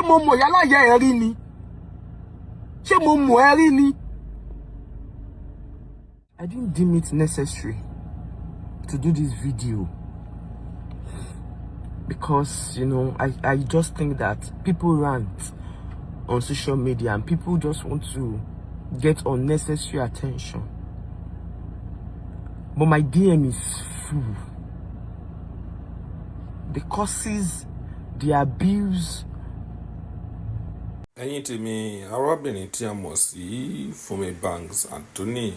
mo mọ̀ yálà yẹ ẹ rí ni? Ṣé mo mọ̀ ẹ rí ni? I didn't deem it necessary to do this video because, you know, I just think that people rant on social media and people just want to get unnecessary attention. But my DM is full. The curses, the abuse. Ẹ̀yin tèmi, arábìnrin tí a mọ̀ sí FUNMI Anthony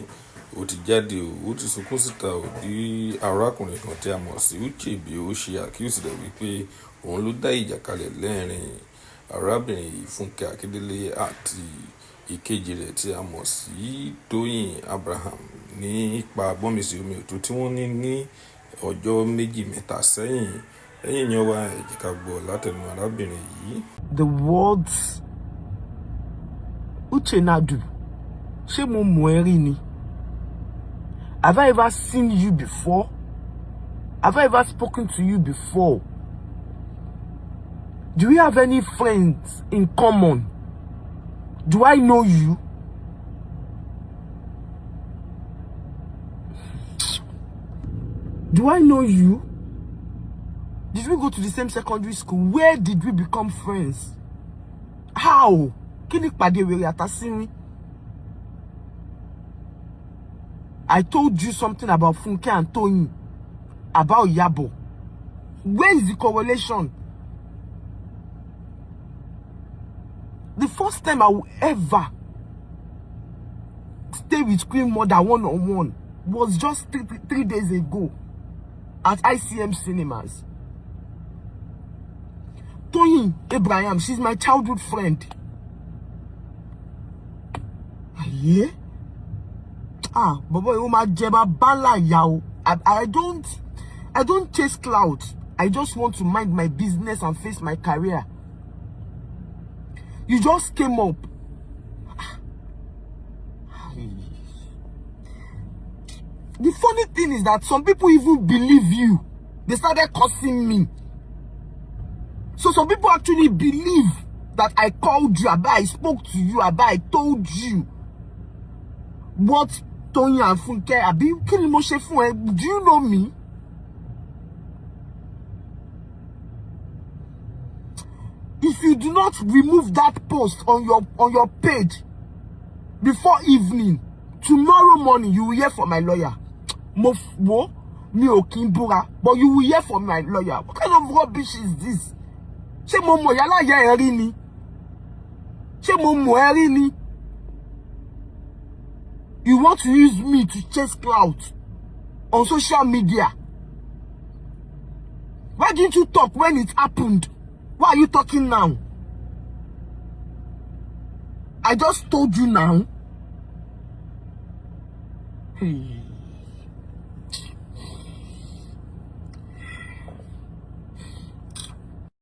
ó ti jáde ó ti sunkún síta ó bí arákùnrin kan tí a mọ̀ sí Uche bí ó ṣe àkíyèsí rẹ̀ wípé òun ló dá ìjà kalẹ̀ lẹ́ẹ̀rin arábìnrin FUNKE Akíndélé àti ìkejì rẹ̀ tí a mọ̀ sí TOYIN Abraham ní ipa gbọ́nmisí omi òtó tí wọ́n ní ọjọ́ méjì mẹ́ta sẹ́yìn. Ẹ̀yin yẹn wá ẹ jẹ́ ká gbọ́ látẹnu arábìnrin yìí. The words Uche Nadu, ṣé mo mọ̀ ẹ́ rí ni? Have I ever seen you before? Have I ever spoken to you before? Do we have any friends in common? Do I know you? Do I know you? Did we go to the same secondary school? Where did we become friends? How? Kí ni pàdé wèrè àtàsínrín? I told you something about Funke and TOYIN, about Yabo. Where is the correlation? The first time I will ever stay with Queen Mother one-on-one was just three days ago at ICM Cinemas. TOYIN Abraham, she's my childhood friend. Yeah? Bobo, I don't chase clout. I just want to mind my business and face my career. You just came up. The funny thing is that some people even believe you. They started cursing me. So some people actually believe that I called you, I spoke to you, I told you what TOYIN and Funke, do you know me? If you do not remove that post on your page before evening, tomorrow morning you will hear from my lawyer. But you will hear from my lawyer. What kind of rubbish is this? Ṣé mo mọ̀ yálà yẹ ẹ rí ni? Ṣé mo mọ̀ ẹ́ rí ni? You want to use me to chase clout on social media? Why didn't you talk when it happened? Why are you talking now? I just told you now. Hey.